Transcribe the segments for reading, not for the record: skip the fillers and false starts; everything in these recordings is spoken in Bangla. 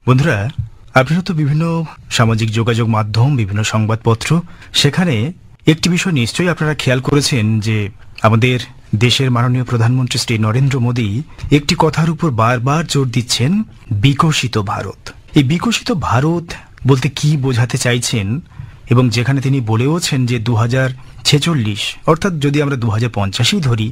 বন্ধুরা, আপনারা তো বিভিন্ন সামাজিক যোগাযোগ মাধ্যম, বিভিন্ন সংবাদপত্র, সেখানে একটি বিষয় নিশ্চয়ই আপনারা খেয়াল করেছেন যে আমাদের দেশের মাননীয় প্রধানমন্ত্রী শ্রী নরেন্দ্র মোদী একটি কথার উপর বারবার জোর দিচ্ছেন, বিকশিত ভারত। এই বিকশিত ভারত বলতে কি বোঝাতে চাইছেন, এবং যেখানে তিনি বলেওছেন যে 2046 অর্থাৎ যদি আমরা 2050 ধরি,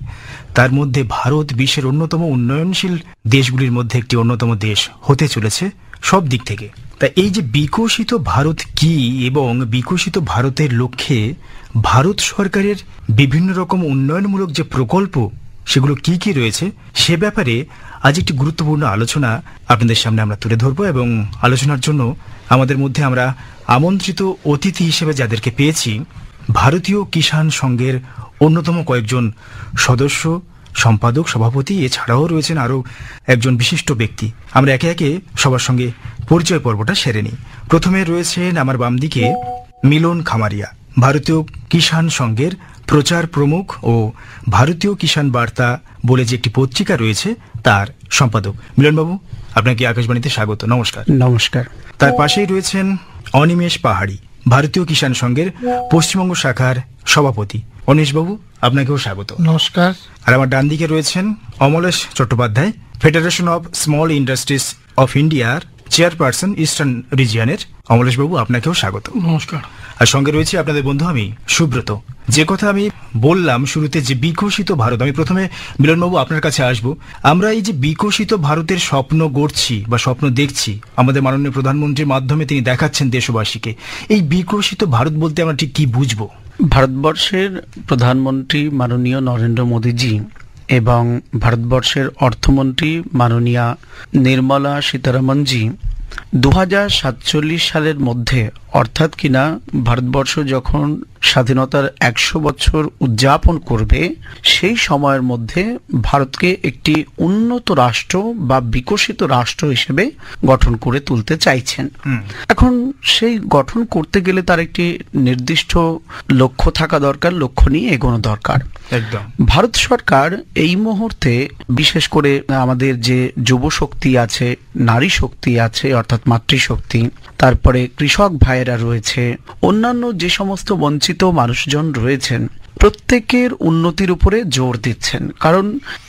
তার মধ্যে ভারত বিশ্বের অন্যতম উন্নয়নশীল দেশগুলির মধ্যে একটি অন্যতম দেশ হতে চলেছে সব দিক থেকে। তা এই যে বিকশিত ভারত কি এবং বিকশিত ভারতের লক্ষ্যে ভারত সরকারের বিভিন্ন রকম উন্নয়নমূলক যে প্রকল্প সেগুলো কি কি রয়েছে, সে ব্যাপারে আজ একটি গুরুত্বপূর্ণ আলোচনা আপনাদের সামনে আমরা তুলে ধরব। এবং আলোচনার জন্য আমাদের মধ্যে আমরা আমন্ত্রিত অতিথি হিসেবে যাদেরকে পেয়েছি, ভারতীয় কিষাণ সংঘের অন্যতম কয়েকজন সদস্য, সম্পাদক, সভাপতি, এছাড়াও রয়েছেন আরও একজন বিশিষ্ট ব্যক্তি। আমরা একে একে সবার সঙ্গে পরিচয় পর্বটা সেরে নিই। প্রথমে রয়েছেন আমার বাম দিকে মিলন খামারিয়া, ভারতীয় কিষাণ সংঘের প্রচার প্রমুখ ও ভারতীয় কিষাণ বার্তা বলে যে একটি পত্রিকা রয়েছে তার সম্পাদক। মিলনবাবু, আপনাকে আকাশবাণীতে স্বাগত। নমস্কার। নমস্কার। তার পাশেই রয়েছেন অনিমেষ পাহাড়ি, ভারতীয় কিষাণ সংঘের পশ্চিমবঙ্গ শাখার সভাপতি। অনিমেষবাবু, আপনাকেও স্বাগত। নমস্কার। আর আমার ডান দিকে রয়েছেন Amalesh Chattopadhyay, federation of small industries of ইন্ডিয়ার চেয়ারপারসন ইস্টার্ন রিজিয়নের। অমলেশবাবু, আপনাকেও স্বাগত। নমস্কার। আর সঙ্গে রয়েছে আপনাদের বন্ধু আমি সুব্রত। যে কথা আমি বললাম শুরুতে, যে বিকশিত ভারত, আমি প্রথমে মিলনবাবু আপনার কাছে আসব। আমরা এই যে বিকশিত ভারতের স্বপ্ন গড়ছি বা স্বপ্ন দেখছি, আমাদের মাননীয় প্রধানমন্ত্রীর মাধ্যমে তিনি দেখাচ্ছেন দেশবাসীকে, এই বিকশিত ভারত বলতে আমরা ঠিক কি বুঝবো? ভারতবর্ষের প্রধানমন্ত্রী মাননীয় নরেন্দ্র মোদীজি এবং ভারতবর্ষের অর্থমন্ত্রী মাননীয়া নির্মলা সীতারামনজি 2047 সালের মধ্যে, অর্থাৎ কিনা ভারতবর্ষ যখন স্বাধীনতার 100 বছর উদযাপন করবে, সেই সময়ের মধ্যে ভারতকে একটি উন্নত রাষ্ট্র বা বিকশিত রাষ্ট্র হিসেবে গঠন করে তুলতে চাইছেন। এখন সেই গঠন করতে গেলে তার একটি নির্দিষ্ট লক্ষ্য থাকা দরকার, লক্ষ্য নিয়ে এগোনো দরকার। একদম। ভারত সরকার এই মুহূর্তে বিশেষ করে আমাদের যে যুব শক্তি আছে, নারী শক্তি আছে অর্থাৎ মাতৃশক্তি, তারপরে কৃষক ভাইয়েরা রয়েছে, অন্যান্য যে সমস্ত বঞ্চিত মানুষজন রয়েছেন, প্রত্যেকের উন্নতির উপরে জোর দিচ্ছেন। কারণ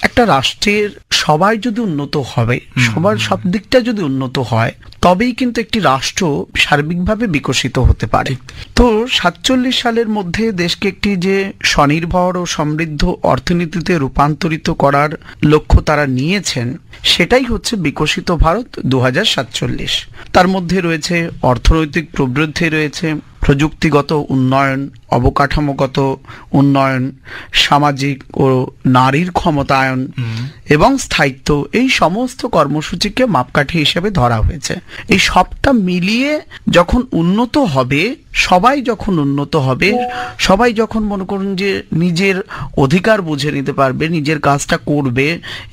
একটা রাষ্ট্রের সবাই যদি উন্নত হবে, সবার সব দিকটা যদি উন্নত হয়, তবেই কিন্তু একটি রাষ্ট্র সার্বিকভাবে বিকশিত হতে পারে। তো 47 সালের মধ্যে দেশকে একটি যে স্বনির্ভর ও সমৃদ্ধ অর্থনীতিতে রূপান্তরিত করার লক্ষ্য তারা নিয়েছেন, সেটাই হচ্ছে বিকশিত ভারত 2047। তার মধ্যে রয়েছে অর্থনৈতিক প্রবৃদ্ধি, রয়েছে প্রযুক্তিগত উন্নয়ন, অবকাঠামোগত উন্নয়ন, সামাজিক ও নারীর ক্ষমতায়ন এবং স্থায়িত্ব। এই সমস্ত কর্মসূচিকে মাপকাঠি হিসেবে ধরা হয়েছে। এই সবটা মিলিয়ে যখন উন্নত হবে, সবাই যখন উন্নত হবে, সবাই যখন মনে করুন যে নিজের অধিকার বুঝে নিতে পারবে, নিজের কাজটা করবে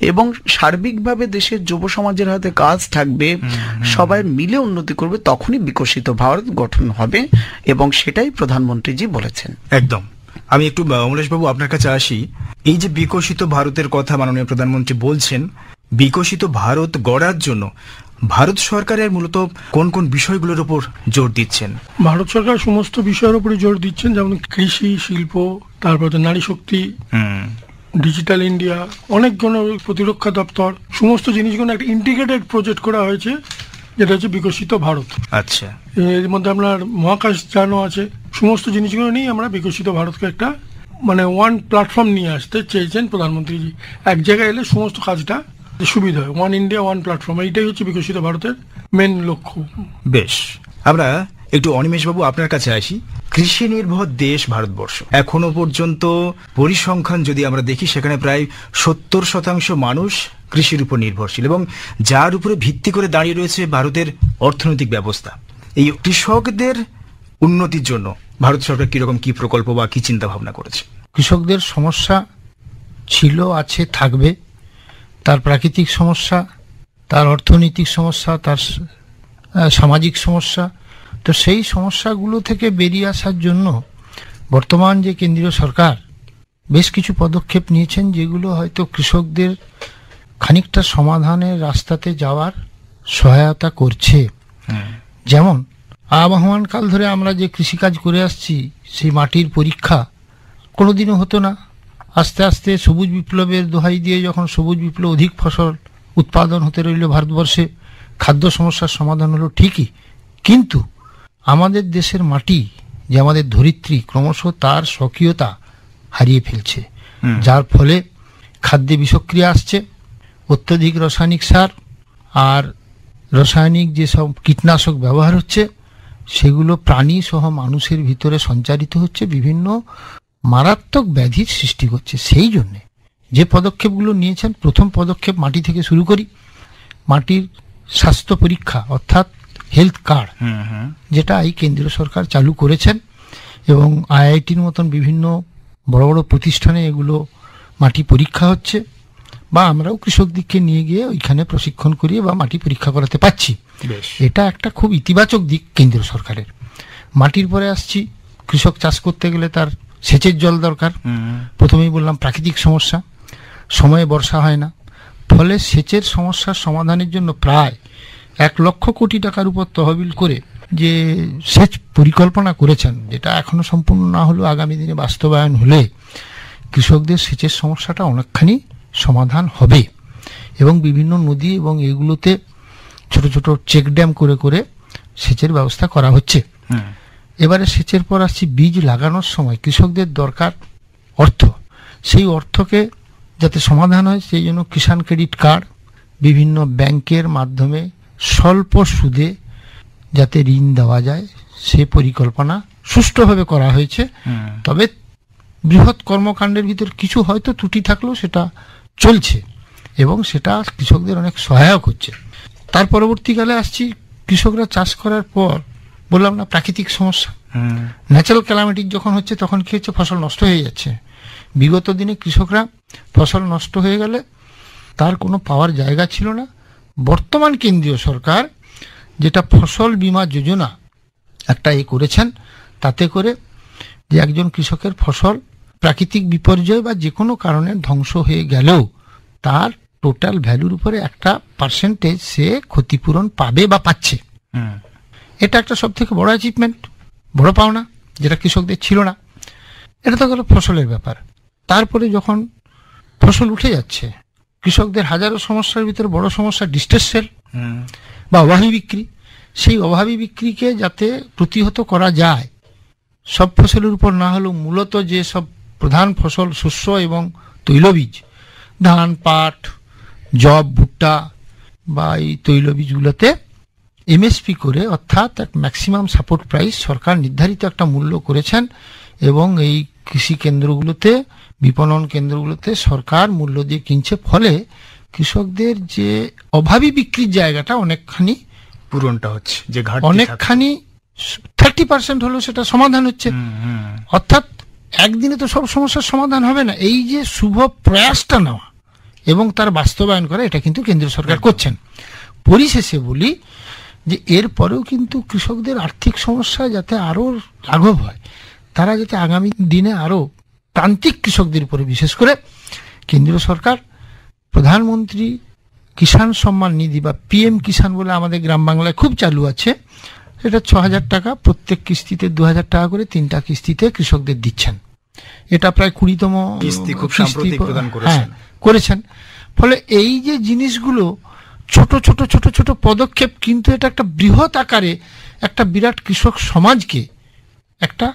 এবং সার্বিকভাবে দেশের যুব সমাজের হাতে কাজ থাকবে, সবাই মিলে উন্নতি করবে, তখনই বিকশিত ভারত গঠন হবে। এবং সেটাই প্রধানমন্ত্রীজি বলেছেন। একদম। আমি একটু অমলেশবাবু আপনার কাছে আসি। এই যে বিকশিত ভারতের কথা মাননীয় প্রধানমন্ত্রী বলছেন, বিকশিত ভারত গড়ার জন্য ভারত সরকারের মূলত কোন কোন বিষয়গুলোর উপর জোর দিচ্ছেন? ভারত সরকার সমস্ত বিষয়ের উপরে জোর দিচ্ছেন, যেমন কৃষি, শিল্প, তারপর নারী শক্তি, ডিজিটাল ইন্ডিয়া, অনেক প্রতিরক্ষা দপ্তর, সমস্ত জিনিসগুলো একটা ইন্টিগ্রেটেড প্রজেক্ট করা হয়েছে, যেটা হচ্ছে বিকশিত ভারত। আচ্ছা। এর মধ্যে আপনার মহাকাশ যানও আছে। সমস্ত জিনিসগুলো নিয়ে আমরা বিকশিত ভারতকে একটা ওয়ান প্ল্যাটফর্ম নিয়ে আসতে চেয়েছেন প্রধানমন্ত্রীজি। এক জায়গায় এলে সমস্ত কাজটা সুবিধা হয়। ওয়ান ইন্ডিয়া, ওয়ান প্ল্যাটফর্ম, এইটাই হচ্ছে বিকশিত ভারতের মেন লক্ষ্য। বেশ, আমরা একটু অনিমেষবাবু আপনার কাছে আসি। কৃষি নির্ভর দেশ ভারতবর্ষ। এখনো পর্যন্ত পরিসংখ্যান যদি আমরা দেখি, সেখানে প্রায় 70% মানুষ কৃষির উপর নির্ভরশীল, এবং যার উপরে ভিত্তি করে দাঁড়িয়ে রয়েছে ভারতের অর্থনৈতিক ব্যবস্থা। এই কৃষকদের উন্নতির জন্য ভারত সরকার কিরকম কি প্রকল্প বা কি চিন্তা ভাবনা করেছে? কৃষকদের সমস্যা ছিল, আছে, থাকবে। তার প্রাকৃতিক সমস্যা, তার অর্থনৈতিক সমস্যা, তার সামাজিক সমস্যা। তো সেই সমস্যাগুলো থেকে বেরিয়ে আসার জন্য বর্তমান যে কেন্দ্রীয় সরকার বেশ কিছু পদক্ষেপ নিয়েছেন, যেগুলো হয়তো কৃষকদের খানিকটা সমাধানের রাস্তাতে যাওয়ার সহায়তা করছে। যেমন আবহমান কাল ধরে আমরা যে কৃষিকাজ করে আসছি, সেই মাটির পরীক্ষা কোনোদিনও হতো না। আস্তে আস্তে সবুজ বিপ্লবের দোহাই দিয়ে যখন সবুজ বিপ্লব, অধিক ফসল উৎপাদন হতে রইল ভারতবর্ষে, খাদ্য সমস্যার সমাধান হলো ঠিকই, কিন্তু আমাদের দেশের মাটি যে আমাদের ধরিত্রী ক্রমশ তার স্বকীয়তা হারিয়ে ফেলছে, যার ফলে খাদ্যে বিষক্রিয়া আসছে, অত্যধিক রাসায়নিক সার আর রাসায়নিক যেসব কীটনাশক ব্যবহার হচ্ছে সেগুলো প্রাণী সহ মানুষের ভিতরে সঞ্চারিত হচ্ছে, বিভিন্ন মারাত্মক ব্যাধির সৃষ্টি করছে। সেই জন্যে যে পদক্ষেপগুলো নিয়েছেন, প্রথম পদক্ষেপ মাটি থেকে শুরু করি। মাটির স্বাস্থ্য পরীক্ষা অর্থাৎ হেলথ কার্ড, যেটা এই কেন্দ্রীয় সরকার চালু করেছেন, এবং আইআইটির মতন বিভিন্ন বড় বড় প্রতিষ্ঠানে এগুলো মাটি পরীক্ষা হচ্ছে, বা আমরাও কৃষকদিককে নিয়ে গিয়ে ওইখানে প্রশিক্ষণ করিয়ে বা মাটি পরীক্ষা করাতে পাচ্ছি। এটা একটা খুব ইতিবাচক দিক কেন্দ্রীয় সরকারের। মাটির পরে আসছি, কৃষক চাষ করতে গেলে তার সেচের জল দরকার। প্রথমেই বললাম প্রাকৃতিক সমস্যা, সময়ে বর্ষা হয় না, ফলে সেচের সমস্যার সমাধানের জন্য প্রায় 1 লক্ষ কোটি টাকার উপর তহবিল করে যে সেচ পরিকল্পনা করেছেন, যেটা এখনো সম্পূর্ণ না হলেও আগামী দিনে বাস্তবায়ন হলে কৃষকদের সেচের সমস্যাটা অনেকখানি সমাধান হবে। এবং বিভিন্ন নদী এবং এগুলোতে ছোট ছোট চেক ড্যাম করে করে সেচের ব্যবস্থা করা হচ্ছে। এবারে সেচের পর আসছি বীজ লাগানোর সময় কৃষকদের দরকার অর্থ, সেই অর্থকে যাতে সমাধান হয় সেই জন্য কিষাণ ক্রেডিট কার্ড, বিভিন্ন ব্যাংকের মাধ্যমে স্বল্প সুদে যাতে ঋণ দেওয়া যায় সে পরিকল্পনা সুষ্ঠুভাবে করা হয়েছে। তবে বৃহৎ কর্মকাণ্ডের ভিতর কিছু হয়তো ত্রুটি থাকলেও সেটা চলছে এবং সেটা কৃষকদের অনেক সহায়ক হচ্ছে। তার পরবর্তীকালে আসছি কৃষকরা চাষ করার পর, বললাম না প্রাকৃতিক সমস্যা, ন্যাচারাল ক্যালামিটি যখন হচ্ছে তখন কি হচ্ছে, ফসল নষ্ট হয়ে যাচ্ছে। বিগত দিনে কৃষকরা ফসল নষ্ট হয়ে গেলে তার কোনো পাওয়ার জায়গা ছিল না। বর্তমান কেন্দ্রীয় সরকার যেটা ফসল বীমা যোজনা একটা করেছেন, তাতে করে যে একজন কৃষকের ফসল প্রাকৃতিক বিপর্যয় বা যে কোনো কারণে ধ্বংস হয়ে গেলেও তার টোটাল ভ্যালুর উপরে একটা পার্সেন্টেজ সে ক্ষতিপূরণ পাবে বা পাচ্ছে। এটা একটা সব থেকে বড় অ্যাচিভমেন্ট, বড় পাওনা, যেটা কৃষকদের ছিল না। এটা তো গেল ফসলের ব্যাপার। তারপরে যখন ফসল উঠে যাচ্ছে, কৃষকদের হাজারো সমস্যার ভিতরে বড় সমস্যা ডিস্ট্রেস সেল বা অভাবী বিক্রি। সেই অভাবী বিক্রিকে যাতে প্রতিহত করা যায়, সব ফসলের উপর না হলেও মূলত যে সব প্রধান ফসল, শস্য এবং তৈলবীজ, ধান, পাট, জব, ভুট্টা বা এই তৈলবীজগুলোতে এমএসপি করে, অর্থাৎ এক ম্যাক্সিমাম সাপোর্ট প্রাইস সরকার নির্ধারিত একটা মূল্য করেছেন, এবং এই কৃষি কেন্দ্রগুলোতে, বিপণন কেন্দ্রগুলোতে সরকার মূল্য দিয়ে কিনছে। ফলে কৃষকদের যে অভাবী বিক্রির জায়গাটা অনেকখানি পূরণটা হচ্ছে, যে অনেকখানি 30% হলেও সেটা সমাধান হচ্ছে। অর্থাৎ একদিনে তো সব সমস্যার সমাধান হবে না। এই যে শুভ প্রয়াসটা নেওয়া এবং তার বাস্তবায়ন করা, এটা কিন্তু কেন্দ্রীয় সরকার করছেন। পরিশেষে বলি যে এর পরেও কিন্তু কৃষকদের আর্থিক সমস্যা যাতে আরো লাঘব হয়, তারা যাতে আগামী দিনে আরো প্রান্তিক কৃষকদের উপরে বিশেষ করে কেন্দ্রীয় সরকার প্রধানমন্ত্রী কিষাণ সম্মান নিধি বা পিএম কিষাণ বলে আমাদের গ্রাম বাংলায় খুব চালু আছে, এটা 6,000 টাকা প্রত্যেক কিস্তিতে 2,000 টাকা করে 3টা কিস্তিতে কৃষকদের দিচ্ছেন। এটা প্রায় 20তম কিস্তি খুব সাম্প্রতিক প্রদান করেছেন। ফলে এই যে জিনিসগুলো ছোট ছোট ছোট ছোট পদক্ষেপ, কিন্তু এটা একটা বৃহৎ আকারে একটা বিরাট কৃষক সমাজকে একটা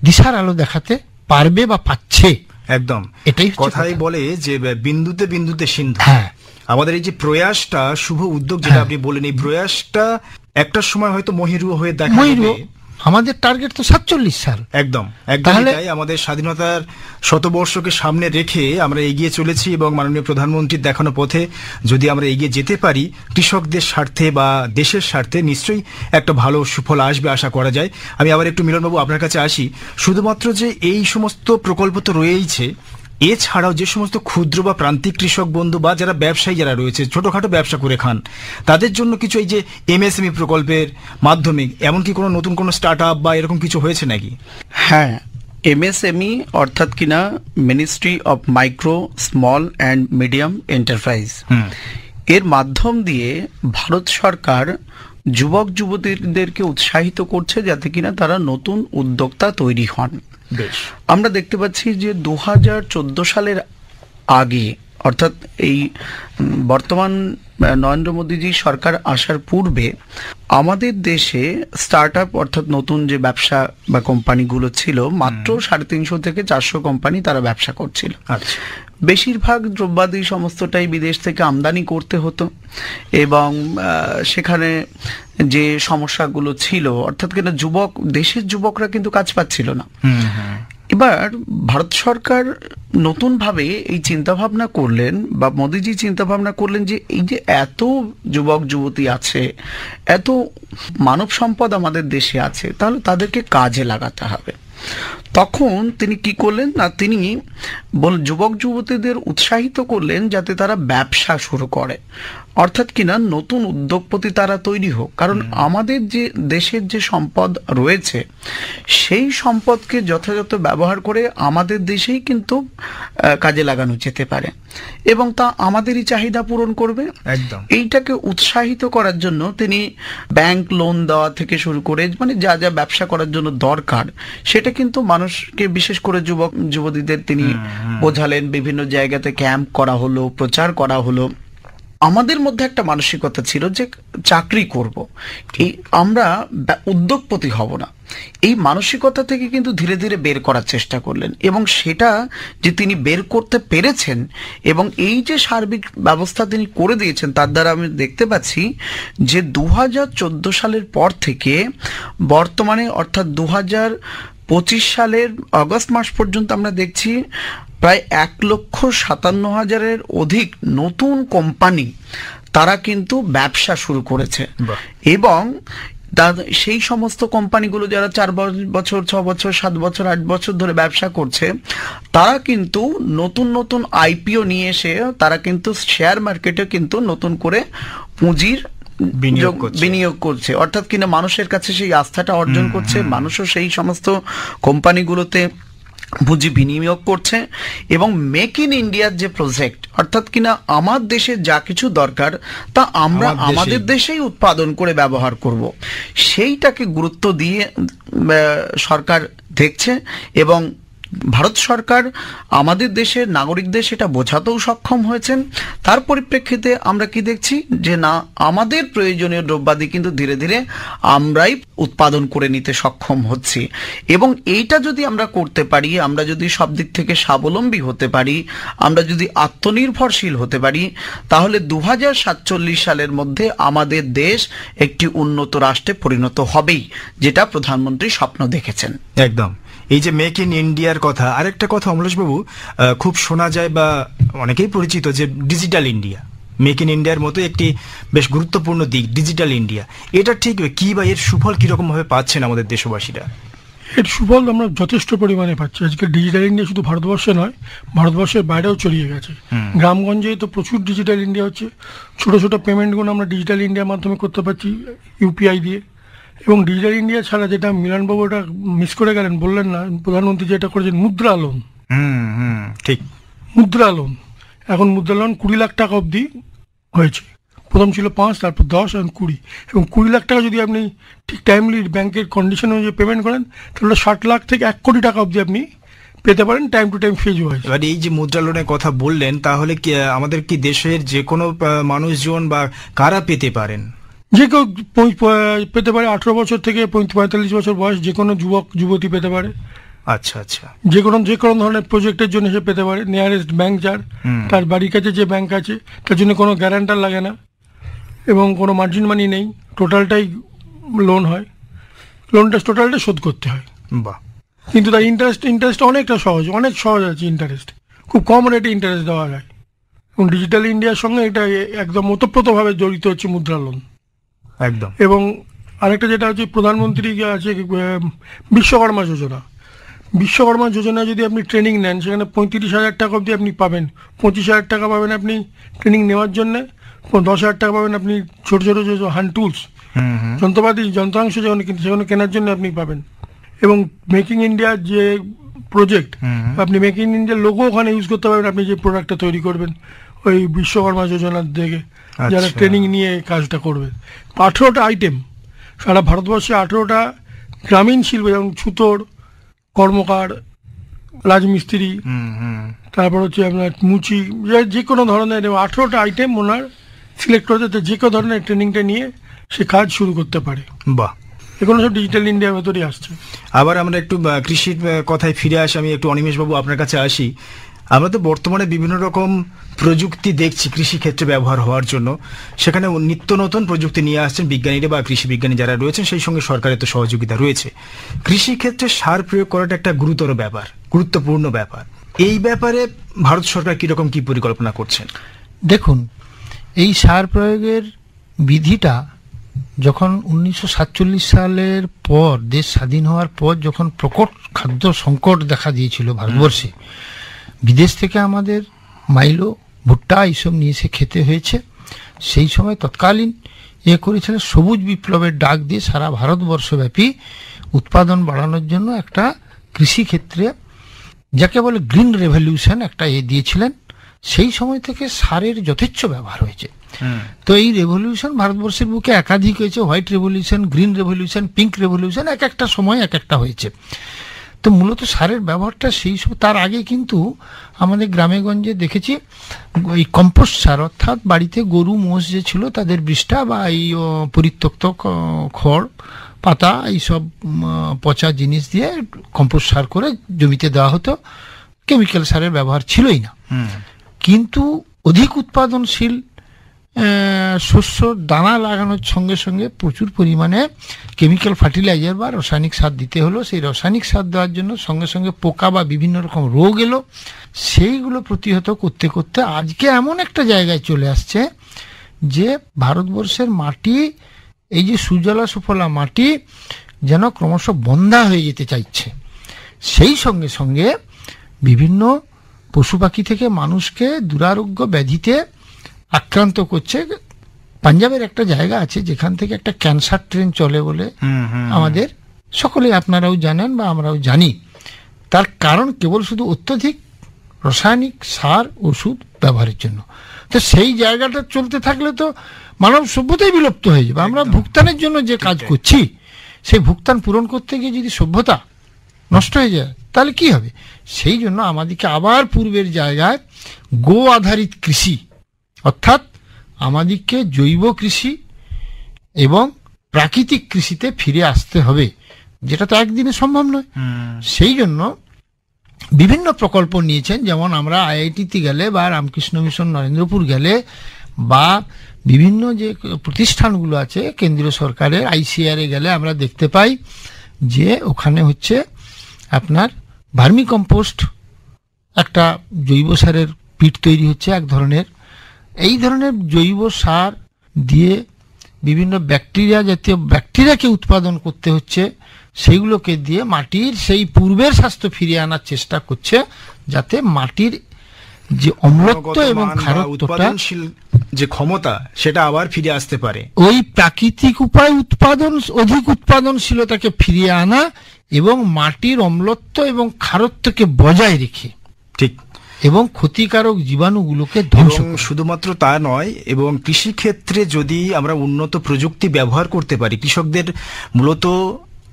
দিশার আলো দেখাতে পারবে বা পাচ্ছে। একদম এটাই কথাই বলে যে বিন্দুতে বিন্দুতে সিন্ধু। আমাদের এই যে প্রয়াসটা, শুভ উদ্যোগ যেটা আপনি বলেন, এই প্রয়াসটা একটা সময় হয়তো মহিরুহ হয়ে দেখা যাবে। আমাদের টার্গেট তো 47 সাল। একদম তাই আমাদের স্বাধীনতার শতবর্ষকে সামনে রেখে আমরা এগিয়ে চলেছি, এবং মাননীয় প্রধানমন্ত্রীর দেখানো পথে যদি আমরা এগিয়ে যেতে পারি কৃষকদের স্বার্থে বা দেশের স্বার্থে, নিশ্চয়ই একটা ভালো সুফল আসবে আশা করা যায়। আমি আবার একটু মিলনবাবু আপনার কাছে আসি। শুধুমাত্র যে এই সমস্ত প্রকল্প তো রয়েইছে, এছাড়াও যে সমস্ত ক্ষুদ্র বা প্রান্তিক কৃষক বন্ধু বা যারা ব্যবসায়ী যারা রয়েছে, ছোটখাটো ব্যবসা করে খান, তাদের জন্য কিছু এই যে এমএসএমই প্রকল্পের মাধ্যমে এমনকি কোনো নতুন কোনো স্টার্ট আপ বা এরকম কিছু হয়েছে নাকি? হ্যাঁ, এমএসএমই অর্থাৎ কিনা ministry of micro, small and medium enterprise, এর মাধ্যম দিয়ে ভারত সরকার যুবক যুবতীদেরকে উৎসাহিত করছে যাতে কিনা তারা নতুন উদ্যোক্তা তৈরি হন। বেশ, আমরা দেখতে পাচ্ছি যে 2014 সালের আগে, অর্থাৎ এই বর্তমান নরেন্দ্র মোদীজি সরকার আসার পূর্বে আমাদের দেশে স্টার্ট আপ অর্থাৎ নতুন যে ব্যবসা বা কোম্পানিগুলো ছিল মাত্র 350 থেকে 400 কোম্পানি তারা ব্যবসা করছিল। আচ্ছা, বেশিরভাগ দ্রব্যাদি সমস্তটাই বিদেশ থেকে আমদানি করতে হতো এবং সেখানে যে সমস্যাগুলো ছিল অর্থাৎ কিনা দেশের যুবকরা কিন্তু কাজ পাচ্ছিল না। এবার ভারত সরকার নতুনভাবে এই চিন্তাভাবনা করলেন বা মোদিজি চিন্তাভাবনা করলেন যে এই যে এত যুবক যুবতী আছে, এত মানব সম্পদ আমাদের দেশে আছে, তাহলে তাদেরকে কাজে লাগাতে হবে। তখন তিনি কি করলেন না, তিনি যুবক যুবতীদের উৎসাহিত করলেন যাতে তারা ব্যবসা শুরু করে, অর্থাৎ কিনা নতুন উদ্যোগপতি তারা তৈরি হোক। কারণ আমাদের যে দেশের যে সম্পদ রয়েছে সেই সম্পদকে যথাযথ ব্যবহার করে আমাদের দেশেই কিন্তু কাজে লাগানো যেতে পারে এবং তা আমাদেরই চাহিদা পূরণ করবে। একদম এইটাকে উৎসাহিত করার জন্য তিনি ব্যাংক লোন দেওয়া থেকে শুরু করে মানে যা যা ব্যবসা করার জন্য দরকার সেটা কিন্তু মানুষকে, বিশেষ করে যুবক যুবতীদের তিনি বোঝালেন। বিভিন্ন জায়গাতে ক্যাম্প করা হলো, প্রচার করা হলো। আমাদের মধ্যে একটা মানসিকতা ছিল যে চাকরি করব, এই আমরা উদ্যোগপতি হব না, এই মানসিকতা থেকে কিন্তু ধীরে ধীরে বের করার চেষ্টা করলেন এবং সেটা যে তিনি বের করতে পেরেছেন এবং এই যে সার্বিক ব্যবস্থা তিনি করে দিয়েছেন তার দ্বারা আমি দেখতে পাচ্ছি যে 2014 সালের পর থেকে বর্তমানে অর্থাৎ 2025 সালের আগস্ট মাস পর্যন্ত আমরা দেখছি প্রায় 1,57,000-এর অধিক নতুন কোম্পানি তারা কিন্তু ব্যবসা শুরু করেছে এবং সেই সমস্ত কোম্পানিগুলো যারা 4 বছর 6 বছর 7 বছর 8 বছর ধরে ব্যবসা করছে তারা কিন্তু নতুন নতুন আইপিও নিয়ে এসে তারা কিন্তু শেয়ার মার্কেটে কিন্তু নতুন করে পুঁজির বিনিয়োগ করছে, অর্থাৎ কিনা মানুষের কাছে সেই আস্থাটা অর্জন করছে, মানুষও সেই সমস্ত কোম্পানিগুলোতে পুঁজি বিনিয়োগ করছে এবং মেক ইন ইন্ডিয়ার যে প্রজেক্ট, অর্থাৎ কিনা আমার দেশে যা কিছু দরকার তা আমরা আমাদের দেশেই উৎপাদন করে ব্যবহার করব, সেইটাকে গুরুত্ব দিয়ে সরকার দেখছে এবং ভারত সরকার আমাদের দেশের নাগরিকদের সেটা বোঝাতেও সক্ষম হয়েছেন। তার পরিপ্রেক্ষিতে আমরা কি দেখছি যে না, আমাদের প্রয়োজনীয় দ্রব্যাদি কিন্তু ধীরে ধীরে আমরাই উৎপাদন করে নিতে সক্ষম হচ্ছি এবং এইটা যদি আমরা করতে পারি, আমরা যদি সব দিক থেকে স্বাবলম্বী হতে পারি, আমরা যদি আত্মনির্ভরশীল হতে পারি, তাহলে 2047 সালের মধ্যে আমাদের দেশ একটি উন্নত রাষ্ট্রে পরিণত হবেই, যেটা প্রধানমন্ত্রী স্বপ্ন দেখেছেন। একদম। এই যে মেক ইন ইন্ডিয়ার কথা, আরেকটা কথা অমলেশবাবু খুব শোনা যায় বা অনেকেই পরিচিত যে ডিজিটাল ইন্ডিয়া, মেক ইন ইন্ডিয়ার মতো একটি বেশ গুরুত্বপূর্ণ দিক ডিজিটাল ইন্ডিয়া, এটা ঠিক কি বা এর সুফল কিরকম ভাবে পাচ্ছেন আমাদের দেশবাসীরা? এর সুফল আমরা যথেষ্ট পরিমাণে পাচ্ছি। আজকে ডিজিটাল ইন্ডিয়া শুধু ভারতবর্ষে নয়, ভারতবর্ষের বাইরেও ছড়িয়ে গেছে। গ্রামগঞ্জে তো প্রচুর ডিজিটাল ইন্ডিয়া হচ্ছে, ছোট ছোট পেমেন্টগুলো আমরা ডিজিটাল ইন্ডিয়ার মাধ্যমে করতে পারছি ইউপিআই দিয়ে। এবং ডিজিটাল ইন্ডিয়া ছাড়া যেটা মিলনবাবু ওটা মিস করে গেলেন, বললেন না, প্রধানমন্ত্রী যেটা করেছেন মুদ্রা লোন। ঠিক, মুদ্রা লোন, এখন মুদ্রা লোন 20 লাখ টাকা অবধি হয়েছে। প্রথম ছিল 5, তারপর 10, এখন 20। এবং 20 লাখ টাকা যদি আপনি ঠিক টাইমলি ব্যাংকের কন্ডিশন অনুযায়ী পেমেন্ট করেন তাহলে 60 লাখ থেকে 1 কোটি টাকা অবধি আপনি পেতে পারেন, time to time fees wise. এবার এই যে মুদ্রা লোনের কথা বললেন, তাহলে কি আমাদের কি দেশের যে কোনো মানুষজন বা কারা পেতে পারেন? যে কেউ পেতে পারে, 18 বছর থেকে 45 বছর বয়স যে কোনো যুবক যুবতী পেতে পারে। আচ্ছা আচ্ছা, যে কোনো ধরনের প্রজেক্টের জন্য সে পেতে পারে। নিয়ারেস্ট ব্যাংক যার, তার বাড়ির কাছে যে ব্যাংক আছে তার জন্য কোনো গ্যারান্টার লাগে না এবং কোনো মার্জিন মানি নেই, টোটালটাই লোন হয়, লোনটা টোটালটা শোধ করতে হয়। বাহ, কিন্তু তার ইন্টারেস্ট অনেকটা সহজ, অনেক সহজ আছে ইন্টারেস্ট, খুব কম রেটে ইন্টারেস্ট দেওয়া যায়। এবং ডিজিটাল ইন্ডিয়ার সঙ্গে এটা একদম ওতপ্রোতভাবে জড়িত হচ্ছে মুদ্রা লোন একদম। এবং আরেকটা যেটা হচ্ছে প্রধানমন্ত্রী আছে বিশ্বকর্মা যোজনা। বিশ্বকর্মা যোজনা যদি আপনি ট্রেনিং নেন সেখানে 35,000 টাকা অবধি আপনি পাবেন, 25,000 টাকা পাবেন আপনি ট্রেনিং নেওয়ার জন্য, 10,000 টাকা পাবেন আপনি ছোট ছোট যে হ্যান্ড টুলস যন্ত্রপাতি যন্ত্রাংশ যেগুলো সেগুলো কেনার জন্য আপনি পাবেন। এবং মেকিং ইন্ডিয়ার যে প্রজেক্ট, আপনি মেক ইন ইন্ডিয়ার লোগো ওখানে ইউজ করতে পারবেন, আপনি যে প্রোডাক্টটা তৈরি করবেন ওই বিশ্বকর্মা যোজনার দিকে, যারা আচ্ছা। ট্রেনিং নিয়ে কাজটা করবে। 18টা আইটেম সারা ভারতবর্ষে, 18টা গ্রামীণ শিল্প, যেমন ছুতোর, কর্মকার, রাজমিস্ত্রি, তারপর হচ্ছে আপনার মুচি, যে কোনো ধরনের 18টা আইটেম ওনার সিলেক্ট করতে, যে কোনো ধরনের ট্রেনিংটা নিয়ে সে কাজ শুরু করতে পারে। বাহ। এগুলো সব ডিজিটাল ইন্ডিয়ার ভেতরেই আসছে। আবার আমরা একটু কৃষির কথায় ফিরে আসি, আমি একটু অনিমেষবাবু আপনার কাছে আসি। আমরা তো বর্তমানে বিভিন্ন রকম প্রযুক্তি দেখছি কৃষি ক্ষেত্রে ব্যবহার হওয়ার জন্য, সেখানে নিত্য নতুন প্রযুক্তি নিয়ে আসছেন বিজ্ঞানীরা বা কৃষি বিজ্ঞানী যারা রয়েছেন, সেই সঙ্গে সরকারের তো সহযোগিতা রয়েছে। কৃষি ক্ষেত্রে সার প্রয়োগ করাটা একটা গুরুতর ব্যাপার, গুরুত্বপূর্ণ ব্যাপার। এই ব্যাপারে ভারত সরকার কিরকম কি পরিকল্পনা করছেন? দেখুন, এই সার প্রয়োগের বিধিটা যখন 1947 সালের পর, দেশ স্বাধীন হওয়ার পর, যখন প্রকট খাদ্য সংকট দেখা দিয়েছিল ভারতবর্ষে, বিদেশ থেকে আমাদের মাইলো, ভুট্টা এইসব নিয়ে এসে খেতে হয়েছে। সেই সময় তৎকালীন করেছিলেন সবুজ বিপ্লবের ডাক দিয়ে সারা ভারতবর্ষব্যাপী উৎপাদন বাড়ানোর জন্য একটা কৃষি ক্ষেত্রে, যাকে বলে গ্রিন রেভলিউশন, একটা দিয়েছিলেন। সেই সময় থেকে সারের যথেচ্ছ ব্যবহার হয়েছে। তো এই রেভলিউশন ভারতবর্ষের বুকে একাধিক হয়েছে, white revolution, green revolution, pink revolution, এক একটা সময় এক একটা হয়েছে। তো মূলত সারের ব্যবহারটা সেই সব, তার আগে কিন্তু আমাদের গ্রামে গঞ্জে দেখেছি এই কম্পোস্ট সার, অর্থাৎ বাড়িতে গরু মোষ যে ছিল তাদের বৃষ্ঠা বা এই পরিত্যক্ত খড় পাতা এইসব পচা জিনিস দিয়ে কম্পোস্ট সার করে জমিতে দেওয়া হতো, কেমিক্যাল সারের ব্যবহার ছিলই না। কিন্তু অধিক উৎপাদনশীল শস্য দানা লাগানোর সঙ্গে সঙ্গে প্রচুর পরিমাণে কেমিক্যাল ফার্টিলাইজার বা রাসায়নিক সার দিতে হলো। সেই রাসায়নিক সার দেওয়ার জন্য সঙ্গে সঙ্গে পোকা বা বিভিন্ন রকম রোগ এলো। সেইগুলো প্রতিহত করতে করতে আজকে এমন একটা জায়গায় চলে আসছে যে ভারতবর্ষের মাটি, এই যে সুজলা সুফলা মাটি, যেন ক্রমশ বন্ধা হয়ে যেতে চাইছে। সেই সঙ্গে সঙ্গে বিভিন্ন পশু পাখি থেকে মানুষকে দুরারোগ্য ব্যাধিতে আক্রান্ত করছে। পাঞ্জাবের একটা জায়গা আছে যেখান থেকে একটা ক্যান্সার ট্রেন চলে বলে আমাদের সকলে আপনারাও জানেন বা আমরাও জানি। তার কারণ কেবল শুধু অত্যধিক রাসায়নিক সার ওষুধ ব্যবহারের জন্য। তো সেই জায়গাটা চলতে থাকলে তো মানব সভ্যতাই বিলুপ্ত হয়ে যাবে। আমরা ভুগতানের জন্য যে কাজ করছি, সেই ভুগতান পূরণ করতে গিয়ে যদি সভ্যতা নষ্ট হয়ে যায় তাহলে কি হবে? সেই জন্য আমাদেরকে আবার পূর্বের জায়গায় গো আধারিত কৃষি, অর্থাৎ আমাদেরকে জৈব কৃষি এবং প্রাকৃতিক কৃষিতে ফিরে আসতে হবে, যেটা তো একদিনে সম্ভব নয়। সেই জন্য বিভিন্ন প্রকল্প নিয়েছেন, যেমন আমরা আইআইটিতে গেলে বা রামকৃষ্ণ মিশন নরেন্দ্রপুর গেলে বা বিভিন্ন যে প্রতিষ্ঠানগুলো আছে কেন্দ্রীয় সরকারের, আইসিআর এ গেলে আমরা দেখতে পাই যে ওখানে হচ্ছে আপনার ভার্মি কম্পোস্ট, একটা জৈব সারের পিট তৈরি হচ্ছে এক ধরনের। এই ধরনের জৈব সার দিয়ে বিভিন্ন ব্যাকটেরিয়া জাতীয় ব্যাকটেরিয়াকে উৎপাদন করতে হচ্ছে, সেইগুলোকে দিয়ে মাটির সেই পূর্বের স্বাস্থ্য ফিরিয়ে আনার চেষ্টা করছে, যাতে মাটির যে অম্লত্ব এবং ক্ষারত্বটা, যে ক্ষমতা, সেটা আবার ফিরে আসতে পারে। ওই প্রাকৃতিক উপায় উৎপাদন, অধিক উৎপাদনশীলতাকে ফিরিয়ে আনা এবং মাটির অম্লত্ব এবং ক্ষারত্বকে বজায় রেখে, ঠিক, এবং ক্ষতিকারক জীবাণুগুলোকে ধ্বংস। শুধুমাত্র তা নয়, এবং কৃষি ক্ষেত্রে যদি আমরা উন্নত প্রযুক্তি ব্যবহার করতে পারি, কৃষকদের মূলত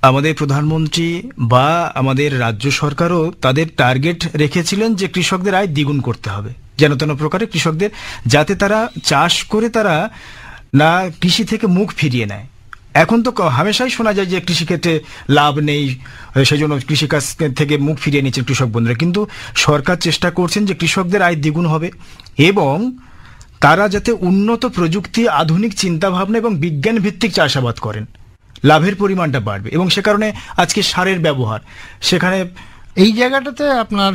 আমাদের প্রধানমন্ত্রী বা আমাদের রাজ্য সরকারও তাদের টার্গেট রেখেছিলেন যে কৃষকদের আয় দ্বিগুণ করতে হবে, যেন তেন প্রকারে কৃষকদের, যাতে তারা চাষ করে তারা না কৃষি থেকে মুখ ফিরিয়ে নেয়। এখন তো হামেশাই শোনা যায় যে কৃষিক্ষেত্রে লাভ নেই, সেই জন্য কৃষিকাজ থেকে মুখ ফিরিয়ে নিচ্ছেন কৃষক বন্ধুরা। কিন্তু সরকার চেষ্টা করছেন যে কৃষকদের আয় দ্বিগুণ হবে এবং তারা যাতে উন্নত প্রযুক্তি, আধুনিক চিন্তাভাবনা এবং বিজ্ঞান ভিত্তিক চাষাবাদ করেন, লাভের পরিমাণটা বাড়বে। এবং সে কারণে আজকে সারের ব্যবহার, সেখানে এই জায়গাটাতে আপনার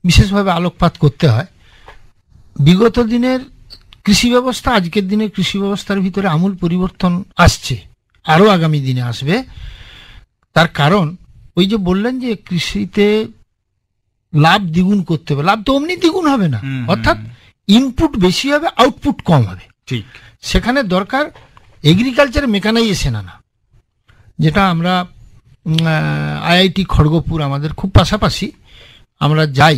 বিশেষভাবে আলোকপাত করতে হয়। বিগত দিনের কৃষি ব্যবস্থা, আজকের দিনের কৃষি ব্যবস্থার ভিতরে আমূল পরিবর্তন আসছে, আরও আগামী দিনে আসবে। তার কারণ ওই যে বললেন যে কৃষিতে লাভ দ্বিগুণ করতে হবে, লাভ তো অমনি দ্বিগুণ হবে না, অর্থাৎ ইনপুট বেশি হবে, আউটপুট কম হবে। ঠিক, সেখানে দরকার এগ্রিকালচার মেকানাইজেশন আনা, যেটা আমরা আইআইটি খড়গপুর আমাদের খুব পাশাপাশি, আমরা যাই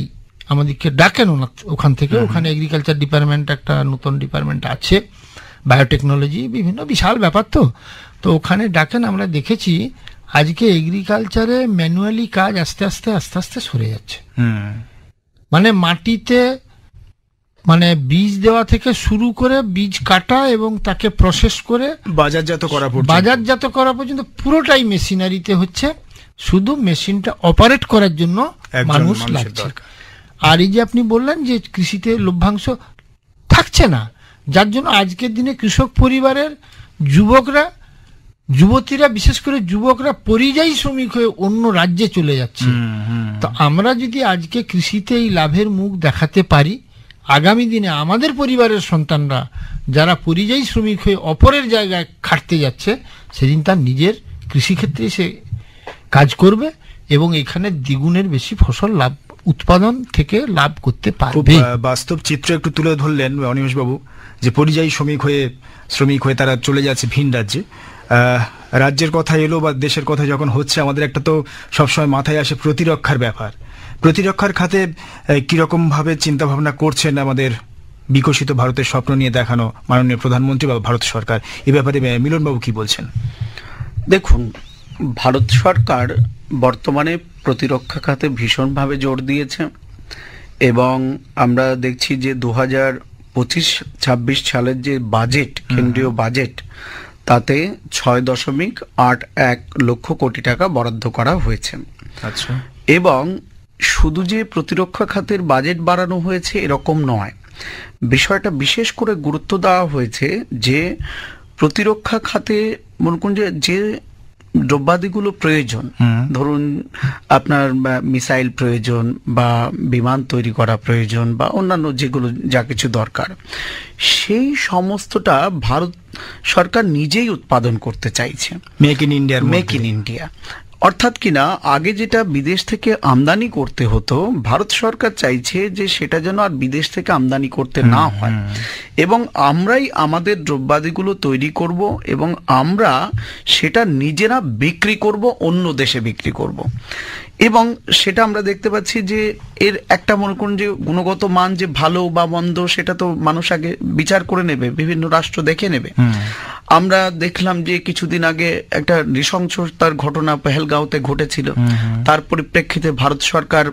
আমাদেরকে ডাকেন ওখান থেকে। ওখানে এগ্রিকালচার ডিপার্টমেন্ট একটা নতুন ডিপার্টমেন্ট আছে, বায়োটেকনোলজি, বিভিন্ন বিশাল ব্যাপার। তো ওখানে ডাকেন। আমরা দেখেছি আজকে এগ্রিকালচারে ম্যানুয়ালি কাজ আস্তে আস্তে সরে যাচ্ছে। মানে মাটিতে মানে বীজ দেওয়া থেকে শুরু করে বীজ কাটা এবং তাকে প্রসেস করে বাজারজাত করা পর্যন্ত পুরোটাই মেশিনারিতে হচ্ছে। শুধু মেশিনটা অপারেট করার জন্য মানুষ লাগছে। আর এই যে আপনি বললেন যে কৃষিতে লভ্যাংশ থাকছে না, যার জন্য আজকের দিনে কৃষক পরিবারের যুবতীরা, বিশেষ করে যুবকরা পরিযায়ী শ্রমিক হয়ে অন্য রাজ্যে চলে যাচ্ছে। তো আমরা যদি আজকে কৃষিতে এই লাভের মুখ দেখাতে পারি, আগামী দিনে আমাদের পরিবারের সন্তানরা যারা পরিযায়ী শ্রমিক হয়ে অপরের জায়গায় খাটতে যাচ্ছে, সেদিন তার নিজের কৃষিক্ষেত্রে সে কাজ করবে এবং এখানে দ্বিগুণের বেশি ফসল উৎপাদন থেকে লাভ করতে পারবে। বাস্তব চিত্র একটু তুলে ধরলেন অনিমেষ বাবু, যে পরিযায়ী শ্রমিক হয়ে তারা চলে যাচ্ছে ভিন রাজ্যে। রাজ্যের কথা এলো বা দেশের কথা যখন হচ্ছে, আমাদের একটা তো সবসময় মাথায় আসে প্রতিরক্ষার ব্যাপার। প্রতিরক্ষার খাতে কিরকম ভাবে চিন্তা ভাবনা করছেন আমাদের বিকশিত ভারতের স্বপ্ন নিয়ে দেখানো মাননীয় প্রধানমন্ত্রী বা ভারত সরকার? এ ব্যাপারে মিলনবাবু কি বলছেন? দেখুন, ভারত সরকার বর্তমানে প্রতিরক্ষা খাতে ভীষণভাবে জোর দিয়েছে এবং আমরা দেখছি যে 2025-26 সালের যে বাজেট, কেন্দ্রীয় বাজেট, তাতে 6.81 লক্ষ কোটি টাকা বরাদ্দ করা হয়েছে। আচ্ছা। এবং শুধু যে প্রতিরক্ষা খাতের বাজেট বাড়ানো হয়েছে এরকম নয়, বিষয়টা বিশেষ করে গুরুত্ব দেওয়া হয়েছে যে প্রতিরক্ষা খাতে মনে করুন যে দ্রব্যাদিগুলো প্রয়োজন, ধরুন আপনার মিসাইল প্রয়োজন বা বিমান তৈরি করা প্রয়োজন বা অন্যান্য যেগুলো যা কিছু দরকার, সেই সমস্তটা ভারত সরকার নিজেই উৎপাদন করতে চাইছে। মেক ইন ইন্ডিয়া অর্থাৎ কিনা আগে যেটা বিদেশ থেকে আমদানি করতে হতো, ভারত সরকার চাইছে যে সেটা যেন আর বিদেশ থেকে আমদানি করতে না হয় এবং আমরাই আমাদের দ্রব্যাদিগুলো তৈরি করব এবং আমরা সেটা নিজেরা বিক্রি করব, অন্য দেশে বিক্রি করব। এবং সেটা আমরা দেখতে পাচ্ছি যে এর একটা মনে করুন যে গুণগত মান যে ভালো বা মন্দ সেটা তো মানুষ আগে বিচার করে নেবে, বিভিন্ন রাষ্ট্র দেখে নেবে। আমরা দেখলাম যে কিছুদিন আগে একটা নৃশংসতার ঘটনা পেহেলগাঁওতে ঘটেছিল, তার পরিপ্রেক্ষিতে ভারত সরকার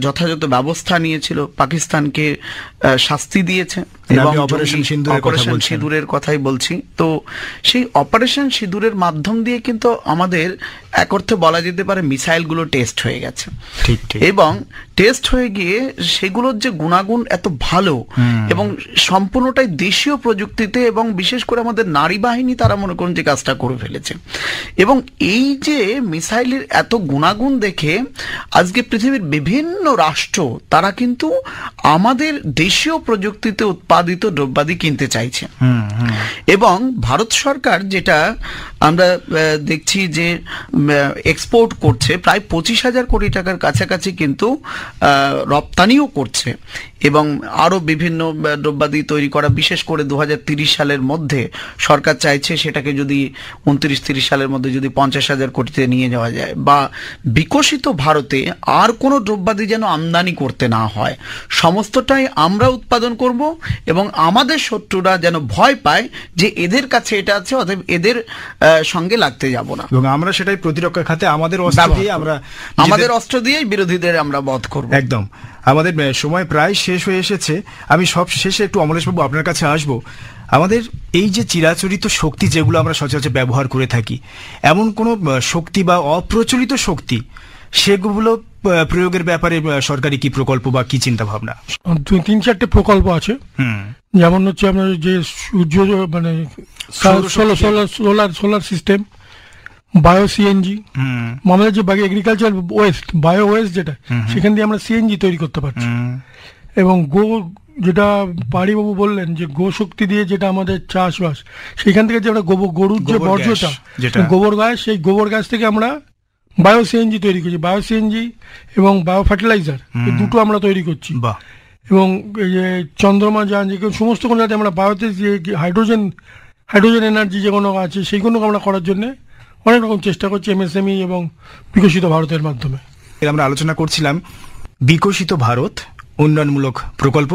যথাযথ ব্যবস্থা নিয়েছিল, পাকিস্তানকে শাস্তি দিয়েছে এবং অপারেশন সিঁদুরের কথাই বলছি। তো সেই অপারেশন সিঁদুরের মাধ্যম দিয়ে কিন্তু আমাদের এক অর্থে বলা যেতে পারে মিসাইলগুলো টেস্ট হয়ে গেছে এবং টেস্ট হয়ে গিয়ে সেগুলোর যে গুণাগুণ এত ভালো এবং সম্পূর্ণটাই দেশীয় প্রযুক্তিতে এবং বিশেষ করে আমাদের নারী বাহিনী তারা মনে করুন যে কাজটা করে ফেলেছে। এবং এই যে মিসাইলের এত গুণাগুণ দেখে আজকে পৃথিবীর বিভিন্ন রাষ্ট্র তারা কিন্তু আমাদের দেশীয় প্রযুক্তিতে উৎপাদিত দ্রব্যাদি কিনতে চাইছে এবং ভারত সরকার যেটা আমরা দেখছি যে এক্সপোর্ট করছে প্রায় 25,000 কোটি টাকার কাছাকাছি, কিন্তু রপ্তানিও করছে এবং আরও বিভিন্ন দ্রব্যাদি তৈরি করা, বিশেষ করে 2030 সালের মধ্যে সরকার চাইছে সেটাকে যদি 29-30 সালের মধ্যে যদি 50,000 কোটিতে নিয়ে যাওয়া যায় বা বিকশিত ভারতে আর কোনো দ্রব্যাদি যেন আমদানি করতে না হয়, সমস্তটাই আমরা উৎপাদন করব এবং আমাদের শত্রুরা যেন ভয় পায় যে এদের কাছে এটা আছে, অতএব এদের সঙ্গে লাগতে যাব না এবং আমরা সেটাই প্রতিরক্ষা খাতে আমাদের অস্ত্র দিয়েই বিরোধীদের আমরা বধ করব। একদম। আমাদের সময় প্রায় শেষ হয়ে এসেছে। আমি সব শেষে একটু অমলেশবাবু আপনার কাছে আসবো। আমাদের এই যে চিরাচরিত শক্তি যেগুলো আমরা সচরাচর ব্যবহার করে থাকি, এমন কোনো শক্তি বা অপ্রচলিত শক্তি সেগুলো প্রয়োগের ব্যাপারে সরকারি কি প্রকল্প বা কি চিন্তা ভাবনা? 3-4টে প্রকল্প আছে। যেমন হচ্ছে আপনার যে সূর্য মানে সোলার সিস্টেম, বায়ো সিএনজি, আমাদের যে এগ্রিকালচার ওয়েস্ট, বায়ো ওয়েস্ট যেটা, সেখান দিয়ে আমরা সিএনজি তৈরি করতে পারছি। এবং যেটা পাড়িবাবু বললেন যে গো শক্তি দিয়ে যেটা আমাদের চাষবাস, সেখান থেকে যে আমরা গরুর যে বর্জ্যটা, গোবর গ্যাস, সেই গোবর গ্যাস থেকে আমরা বায়ো সিএনজি তৈরি করছি। বায়ো সিএনজি এবং বায়ো ফার্টিলাইজার এই দুটো আমরা তৈরি করছি। এবং এই যে চন্দ্রমা যান, যে সমস্ত কোনো যাতে আমরা বায়োতে যে হাইড্রোজেন এনার্জি যে কোনো আছে সেইগুলোকে আমরা করার জন্য অনেক রকম চেষ্টা করছি এমএসএমই এবং বিকশিত ভারতের মাধ্যমে। আমরা আলোচনা করছিলাম বিকশিত ভারত উন্নয়নমূলক প্রকল্প